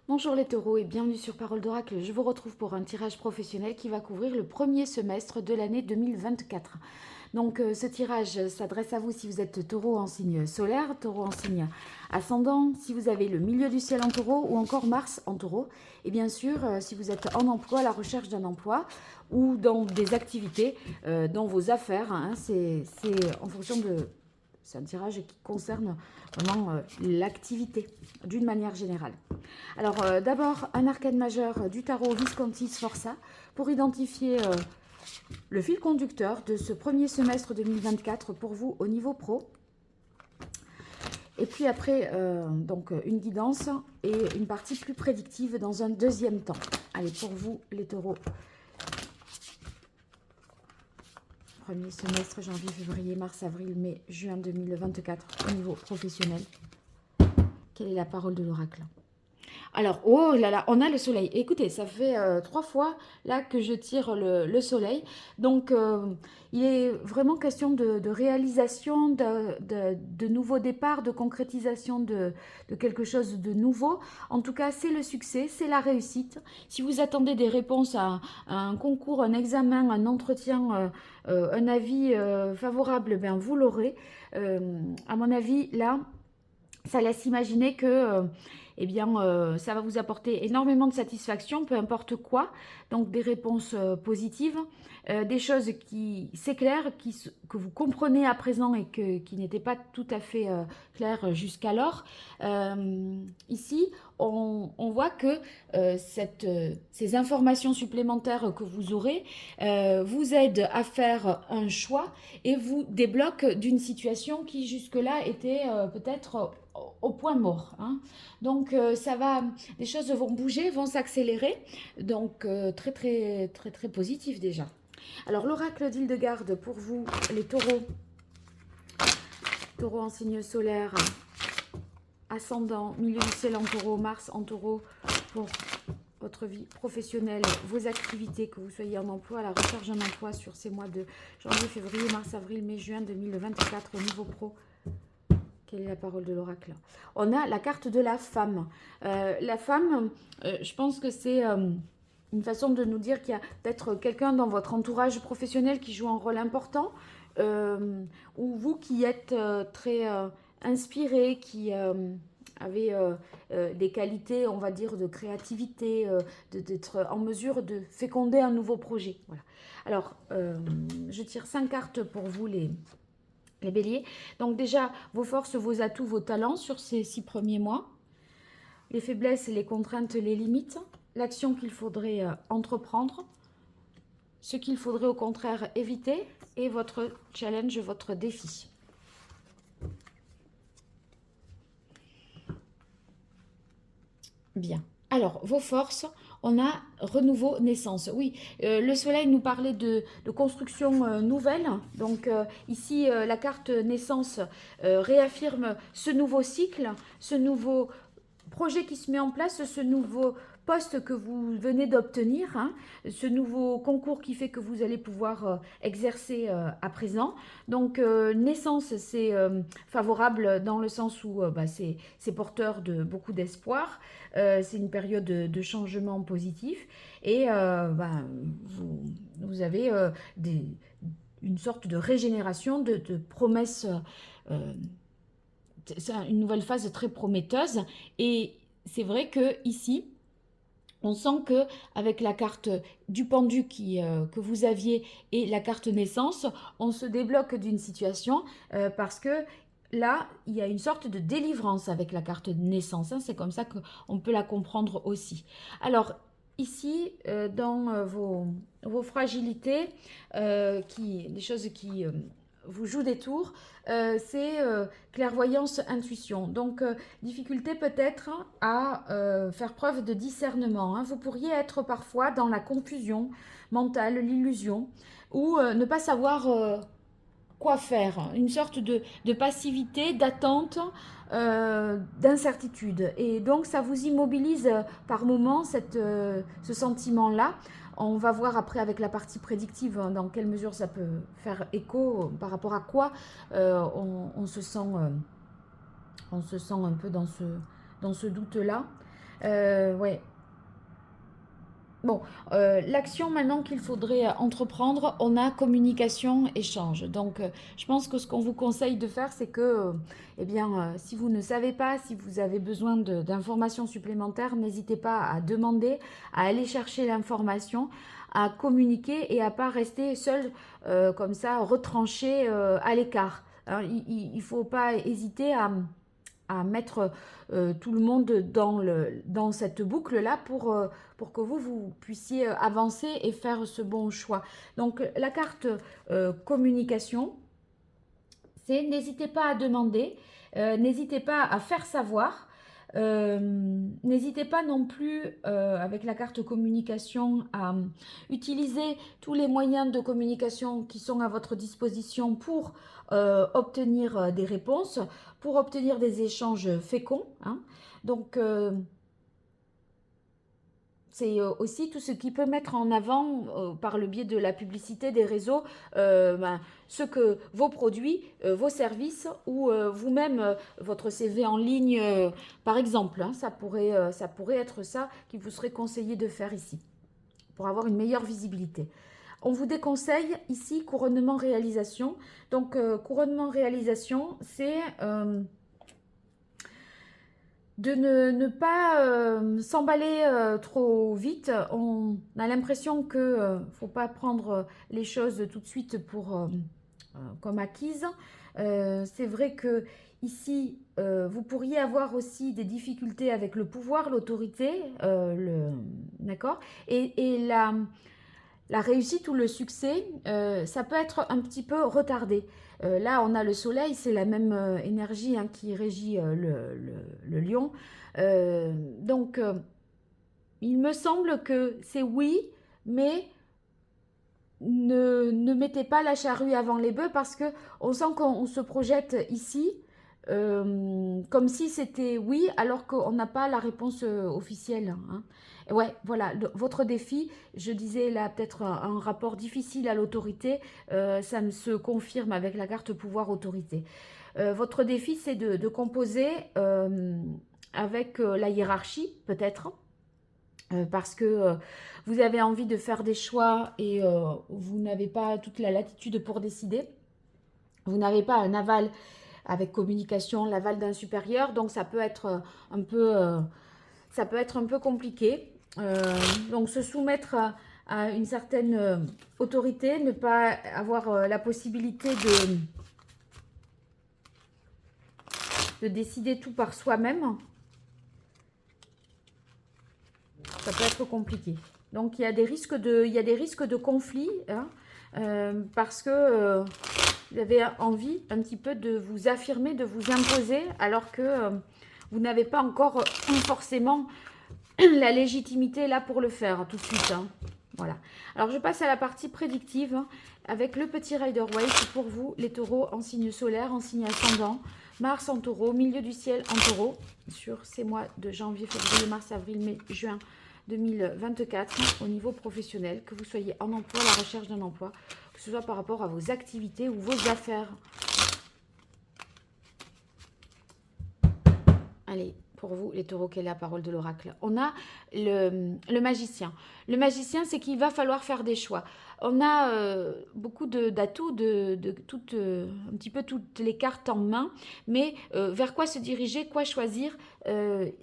Bonjour les taureaux et bienvenue sur Parole d'Oracle. Je vous retrouve pour un tirage professionnel qui va couvrir le premier semestre de l'année 2024. Donc ce tirage s'adresse à vous si vous êtes taureau en signe solaire, taureau en signe ascendant, si vous avez le milieu du ciel en taureau ou encore Mars en taureau. Et bien sûr, si vous êtes en emploi, à la recherche d'un emploi ou dans des activités, dans vos affaires, hein, c'est en fonction de... C'est un tirage qui concerne vraiment l'activité d'une manière générale. Alors d'abord, un arcane majeur du tarot Visconti Sforza pour identifier le fil conducteur de ce premier semestre 2024 pour vous au niveau pro. Et puis après, donc une guidance et une partie plus prédictive dans un deuxième temps. Allez, pour vous les taureaux. Premier semestre, janvier, février, mars, avril, mai, juin 2024 au niveau professionnel. Quelle est la parole de l'oracle ? Alors, oh là là, on a le soleil. Écoutez, ça fait 3 fois là que je tire le soleil. Donc, il est vraiment question de réalisation, de nouveaux départs, de concrétisation de quelque chose de nouveau. En tout cas, c'est le succès, c'est la réussite. Si vous attendez des réponses à un concours, un examen, un entretien, un avis favorable, ben vous l'aurez. À mon avis, là, ça laisse imaginer que eh bien, ça va vous apporter énormément de satisfaction, peu importe quoi. Donc, des réponses positives, des choses qui s'éclairent, que vous comprenez à présent et qui n'étaient pas tout à fait claires jusqu'alors. Ici, on voit que ces informations supplémentaires que vous aurez vous aident à faire un choix et vous débloquent d'une situation qui jusque-là était peut-être au point mort, hein. Donc les choses vont bouger, vont s'accélérer. Donc très très très très positif déjà. Alors l'oracle d'Hildegarde pour vous, les taureaux. Taureau en signe solaire, ascendant, milieu du ciel en taureau, Mars en taureau pour votre vie professionnelle, vos activités, que vous soyez en emploi, à la recherche d'un emploi sur ces mois de janvier, février, mars, avril, mai, juin 2024 au niveau pro. Quelle est la parole de l'oracle? On a la carte de la femme. La femme, je pense que c'est une façon de nous dire qu'il y a peut-être quelqu'un dans votre entourage professionnel qui joue un rôle important, ou vous qui êtes très inspiré, qui avez des qualités, on va dire, de créativité, d'être en mesure de féconder un nouveau projet. Voilà. Alors, je tire 5 cartes pour vous les béliers. Donc déjà, vos forces, vos atouts, vos talents sur ces 6 premiers mois. Les faiblesses, les contraintes, les limites. L'action qu'il faudrait entreprendre. Ce qu'il faudrait au contraire éviter. Et votre challenge, votre défi. Bien. Alors, vos forces, on a renouveau, naissance. Oui, le soleil nous parlait de construction nouvelle. Donc ici, la carte naissance réaffirme ce nouveau cycle, ce nouveau projet qui se met en place, ce nouveau poste que vous venez d'obtenir, hein, ce nouveau concours qui fait que vous allez pouvoir exercer à présent. Donc naissance, c'est favorable dans le sens où c'est porteur de beaucoup d'espoir. C'est une période de changement positif et vous avez une sorte de régénération, de promesses. C'est une nouvelle phase très prometteuse et c'est vrai que ici on sent que avec la carte du pendu que vous aviez et la carte naissance, on se débloque d'une situation parce que là, il y a une sorte de délivrance avec la carte naissance, hein. C'est comme ça qu'on peut la comprendre aussi. Alors, ici, dans vos fragilités, des choses qui vous jouent des tours, c'est clairvoyance, intuition. Donc, difficulté peut-être à faire preuve de discernement, hein. Vous pourriez être parfois dans la confusion mentale, l'illusion, ou ne pas savoir quoi faire, une sorte de passivité, d'attente, d'incertitude. Et donc ça vous immobilise par moments ce sentiment-là. On va voir après avec la partie prédictive dans quelle mesure ça peut faire écho, par rapport à quoi on se sent un peu dans ce doute-là. Ouais. Bon, l'action maintenant qu'il faudrait entreprendre, on a communication, échange. Donc, je pense que ce qu'on vous conseille de faire, c'est que, eh bien, si vous ne savez pas, si vous avez besoin d'informations supplémentaires, n'hésitez pas à demander, à aller chercher l'information, à communiquer et à pas rester seul comme ça, retranché à l'écart. Hein, il ne faut pas hésiter à mettre tout le monde dans cette boucle-là pour que vous puissiez avancer et faire ce bon choix. Donc la carte communication, c'est n'hésitez pas à demander, n'hésitez pas à faire savoir. N'hésitez pas non plus avec la carte communication à utiliser tous les moyens de communication qui sont à votre disposition pour obtenir des réponses, pour obtenir des échanges féconds. Hein. Donc, c'est aussi tout ce qui peut mettre en avant, par le biais de la publicité des réseaux, ce que vos produits, vos services ou vous-même, votre CV en ligne, par exemple. Hein, ça pourrait être ça qui vous serait conseillé de faire ici, pour avoir une meilleure visibilité. On vous déconseille ici couronnement réalisation. Donc, couronnement réalisation, c'est de ne pas s'emballer trop vite. On a l'impression que ne faut pas prendre les choses tout de suite comme acquises. C'est vrai que ici, vous pourriez avoir aussi des difficultés avec le pouvoir, l'autorité, d'accord, et la réussite ou le succès, ça peut être un petit peu retardé. Là, on a le soleil, c'est la même énergie hein, qui régit le lion. Donc, il me semble que c'est oui, mais ne mettez pas la charrue avant les bœufs parce que on sent qu'on se projette ici comme si c'était oui alors qu'on n'a pas la réponse officielle. Hein. Ouais, voilà, votre défi, je disais là peut-être un rapport difficile à l'autorité, ça me se confirme avec la carte pouvoir autorité. Votre défi, c'est de composer avec la hiérarchie, peut-être, parce que vous avez envie de faire des choix et vous n'avez pas toute la latitude pour décider. Vous n'avez pas un aval avec communication, l'aval d'un supérieur, donc ça peut être un peu compliqué. Donc se soumettre à une certaine autorité, ne pas avoir la possibilité de décider tout par soi-même, ça peut être compliqué. Donc il y a des risques de conflit, hein, parce que vous avez envie un petit peu de vous affirmer, de vous imposer, alors que vous n'avez pas encore forcément la légitimité là pour le faire tout de suite. Hein. Voilà. Alors je passe à la partie prédictive hein, avec le petit Rider-Waite pour vous, les taureaux en signe solaire, en signe ascendant, Mars en taureau, milieu du ciel en taureau, sur ces mois de janvier, février, mars, avril, mai, juin 2024 au niveau professionnel, que vous soyez en emploi, à la recherche d'un emploi, que ce soit par rapport à vos activités ou vos affaires. Allez, pour vous, les taureaux, quelle est la parole de l'oracle? On a le magicien. Le magicien, c'est qu'il va falloir faire des choix. On a beaucoup d'atouts, un petit peu toutes les cartes en main, mais vers quoi se diriger, quoi choisir,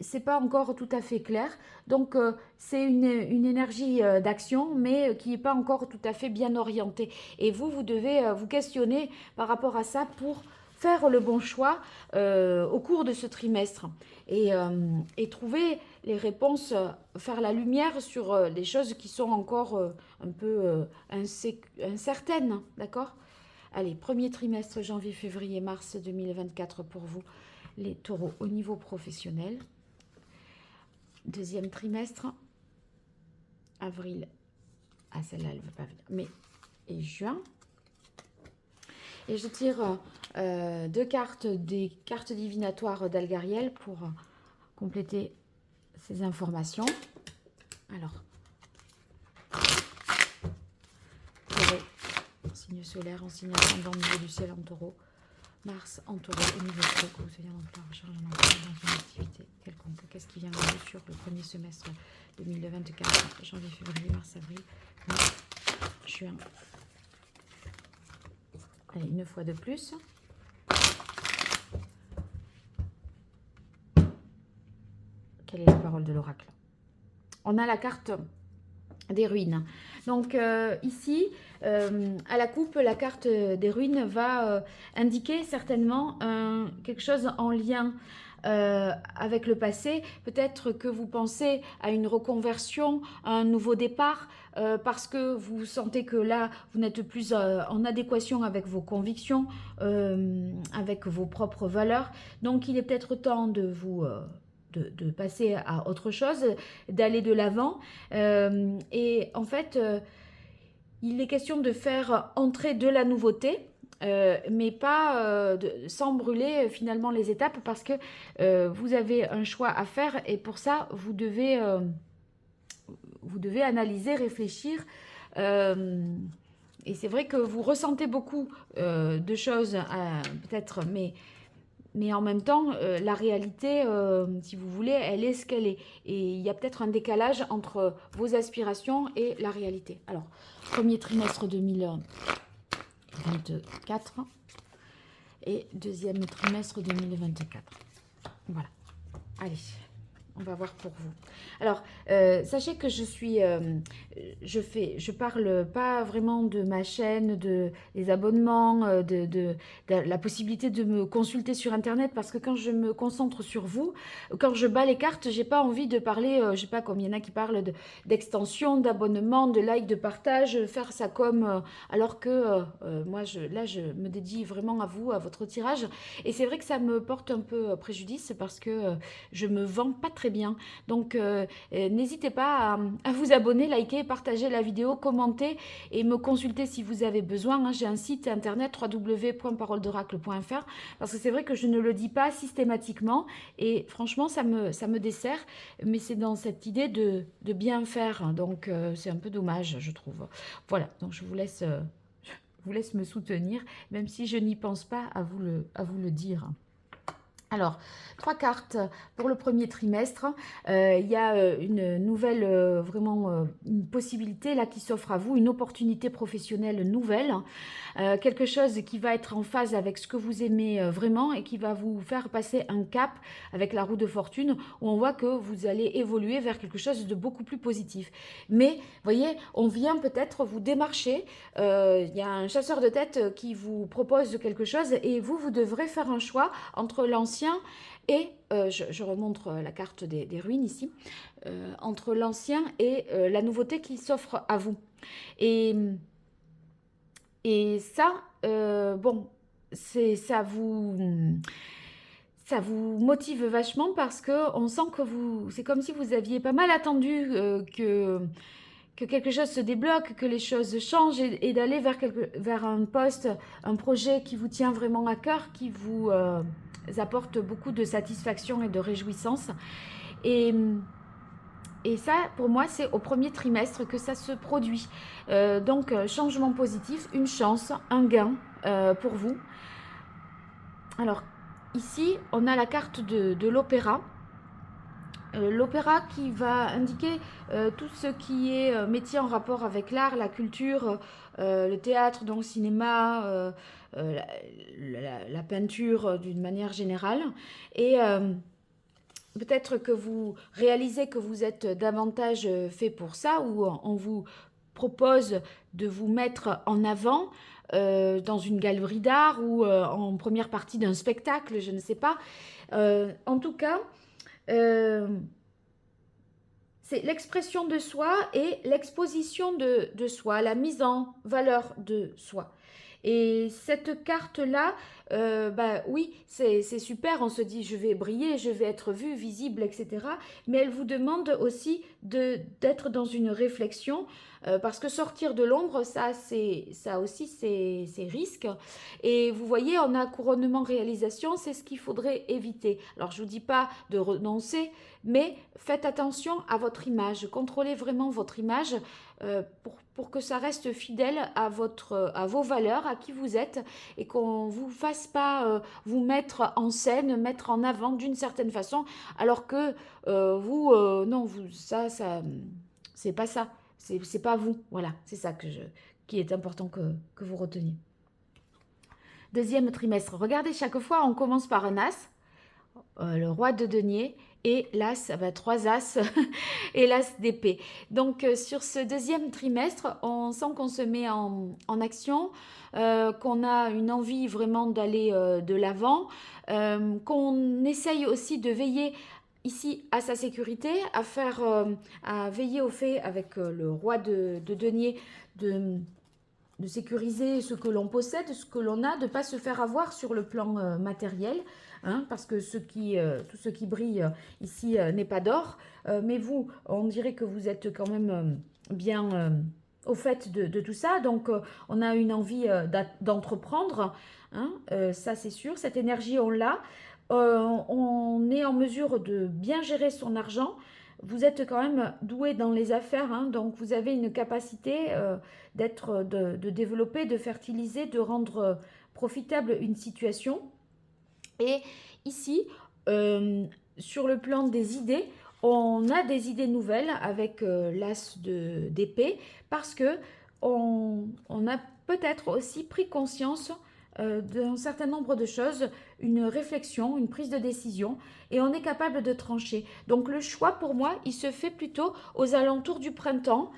c'est pas encore tout à fait clair. Donc, c'est une énergie d'action, mais qui n'est pas encore tout à fait bien orientée. Et vous devez vous questionner par rapport à ça pour faire le bon choix au cours de ce trimestre et trouver les réponses, faire la lumière sur des choses qui sont encore un peu incertaines, d'accord? Allez, premier trimestre, janvier, février, mars 2024 pour vous, les taureaux au niveau professionnel. Deuxième trimestre, avril, ah celle-là elle ne veut pas venir, mai et juin. Et je tire deux cartes, des cartes divinatoires d'Algariel pour compléter ces informations. Alors, taureau, en signe solaire, en signe ascendant, milieu du ciel en taureau, Mars en taureau au niveau pro, que vous soyez en emploi, recherche d'un emploi, dans une activité quelconque. Qu'est-ce qui vient à vous sur le premier semestre 2024, janvier, février, mars, avril, mai, juin. Allez, une fois de plus. Quelle est la parole de l'oracle? On a la carte des ruines. Donc ici, à la coupe, la carte des ruines va indiquer certainement quelque chose en lien avec le passé. Peut-être que vous pensez à une reconversion, à un nouveau départ, parce que vous sentez que là, vous n'êtes plus en adéquation avec vos convictions, avec vos propres valeurs. Donc il est peut-être temps de vous... de passer à autre chose, d'aller de l'avant. Et en fait, il est question de faire entrer de la nouveauté, mais pas sans brûler finalement les étapes, parce que vous avez un choix à faire et pour ça, vous devez analyser, réfléchir. Et c'est vrai que vous ressentez beaucoup de choses, peut-être, mais en même temps, la réalité, si vous voulez, elle est ce qu'elle est. Et il y a peut-être un décalage entre vos aspirations et la réalité. Alors, premier trimestre 2024 et deuxième trimestre 2024. Voilà. Allez, on va voir pour vous. Alors, sachez que je parle pas vraiment de ma chaîne, des abonnements, de la possibilité de me consulter sur Internet, parce que quand je me concentre sur vous, quand je bats les cartes, j'ai pas envie de parler, je sais pas comme il y en a qui parlent d'extension, d'abonnement, de like, de partage, faire ça comme, alors que moi, là, je me dédie vraiment à vous, à votre tirage. Et c'est vrai que ça me porte un peu préjudice, parce que je me vends pas très bien. Donc, n'hésitez pas à vous abonner, liker, partager la vidéo, commenter et me consulter si vous avez besoin. J'ai un site internet www.paroledoracle.fr, parce que c'est vrai que je ne le dis pas systématiquement et franchement ça me dessert, mais c'est dans cette idée de bien faire, donc c'est un peu dommage, je trouve. Voilà, donc je vous laisse me soutenir, même si je n'y pense pas à vous le dire. Alors, 3 cartes pour le premier trimestre. Il y a une nouvelle, vraiment une possibilité là qui s'offre à vous, une opportunité professionnelle nouvelle. Quelque chose qui va être en phase avec ce que vous aimez vraiment et qui va vous faire passer un cap avec la roue de fortune, où on voit que vous allez évoluer vers quelque chose de beaucoup plus positif. Mais, vous voyez, on vient peut-être vous démarcher. Il y a un chasseur de tête qui vous propose quelque chose et vous devrez faire un choix entre l'ancien et, je remonte la carte des ruines ici, entre l'ancien et la nouveauté qui s'offre à vous. Et ça, bon, ça vous motive vachement, parce que on sent que c'est comme si vous aviez pas mal attendu que quelque chose se débloque, que les choses changent, et d'aller vers un poste, un projet qui vous tient vraiment à cœur, qui vous apporte beaucoup de satisfaction et de réjouissance. Et ça, pour moi, c'est au premier trimestre que ça se produit. Donc, changement positif, une chance, un gain pour vous. Alors, ici, on a la carte de l'opéra. L'opéra qui va indiquer tout ce qui est métier en rapport avec l'art, la culture, le théâtre, donc cinéma, la peinture d'une manière générale. Et peut-être que vous réalisez que vous êtes davantage fait pour ça, ou on vous propose de vous mettre en avant dans une galerie d'art ou en première partie d'un spectacle, je ne sais pas. En tout cas, c'est l'expression de soi et l'exposition de soi, la mise en valeur de soi. Et cette carte-là, oui, c'est super, on se dit je vais briller, je vais être vue, visible, etc. Mais elle vous demande aussi d'être dans une réflexion, parce que sortir de l'ombre, ça aussi, c'est risque. Et vous voyez, on a couronnement, réalisation, c'est ce qu'il faudrait éviter. Alors je ne vous dis pas de renoncer, mais faites attention à votre image. Contrôlez vraiment votre image pour que ça reste fidèle à vos valeurs, à qui vous êtes, et qu'on ne vous fasse pas vous mettre en scène, mettre en avant d'une certaine façon, alors que non, c'est pas ça. C'est pas vous. Voilà, c'est ça qui est important que vous reteniez. Deuxième trimestre. Regardez, chaque fois, on commence par un as, le roi de denier, et l'as, 3 as, et l'as d'épée. Donc, sur ce deuxième trimestre, on sent qu'on se met en action, qu'on a une envie vraiment d'aller de l'avant, qu'on essaye aussi de veiller ici à sa sécurité, à veiller au fait avec le roi de denier de sécuriser ce que l'on possède, ce que l'on a, de ne pas se faire avoir sur le plan matériel, hein, parce que tout ce qui brille ici n'est pas d'or. Mais vous, on dirait que vous êtes quand même bien au fait de tout ça. Donc, on a une envie d'entreprendre, hein, ça c'est sûr. Cette énergie, on l'a. On est en mesure de bien gérer son argent. Vous êtes quand même doué dans les affaires, hein, donc vous avez une capacité de développer, de fertiliser, de rendre profitable une situation. Et ici, sur le plan des idées, on a des idées nouvelles avec l'as d'épée parce que on a peut-être aussi pris conscience d'un certain nombre de choses, une réflexion, une prise de décision, et on est capable de trancher. Donc le choix, pour moi, il se fait plutôt aux alentours du printemps,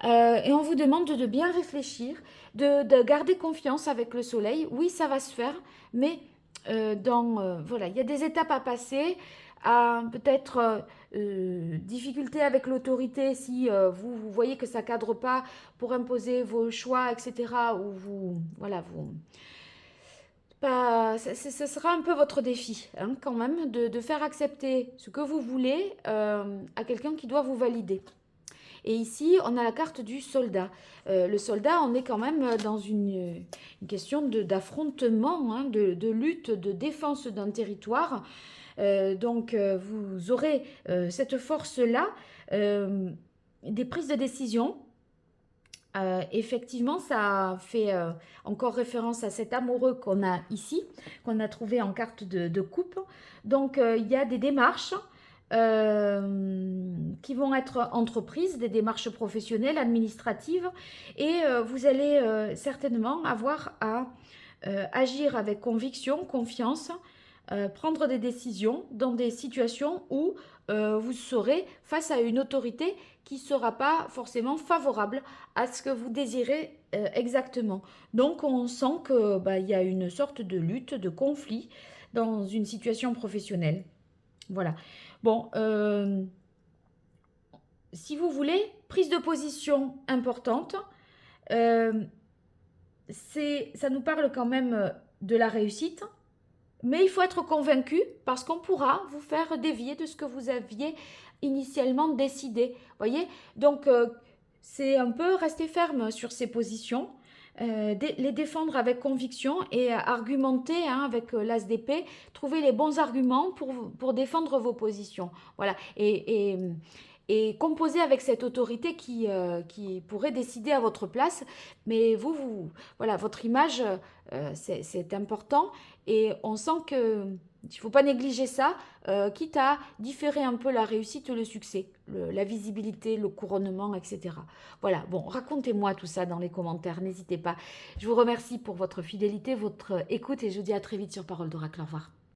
et on vous demande de bien réfléchir, de garder confiance avec le soleil. Oui, ça va se faire, mais voilà, il y a des étapes à passer, peut-être difficulté avec l'autorité si vous voyez que ça ne cadre pas pour imposer vos choix, etc., ou voilà, ce sera un peu votre défi, hein, quand même, de faire accepter ce que vous voulez à quelqu'un qui doit vous valider. Et ici, on a la carte du soldat. Le soldat, on est quand même dans une question d'affrontement, hein, de lutte, de défense d'un territoire. Donc, vous aurez cette force-là, des prises de décision. Effectivement, ça fait encore référence à cet amoureux qu'on a ici, qu'on a trouvé en carte de coupe. Donc, il y a des démarches qui vont être entreprises, des démarches professionnelles, administratives, et vous allez certainement avoir à agir avec conviction, confiance, prendre des décisions dans des situations où vous serez face à une autorité qui ne sera pas forcément favorable à ce que vous désirez exactement. Donc on sent que il y a une sorte de lutte, de conflit dans une situation professionnelle. Voilà. Bon, si vous voulez, prise de position importante. Ça nous parle quand même de la réussite. Mais il faut être convaincu parce qu'on pourra vous faire dévier de ce que vous aviez initialement décidé. Voyez? Donc, c'est un peu rester ferme sur ces positions, les défendre avec conviction et argumenter, hein, avec l'as d'épée, trouver les bons arguments pour défendre vos positions. Voilà. Et composer avec cette autorité qui pourrait décider à votre place. Mais voilà, votre image, c'est important. Et on sent qu'il ne faut pas négliger ça, quitte à différer un peu la réussite ou le succès, la visibilité, le couronnement, etc. Voilà, bon, racontez-moi tout ça dans les commentaires, n'hésitez pas. Je vous remercie pour votre fidélité, votre écoute, et je vous dis à très vite sur Parole d'Oracle. Au revoir.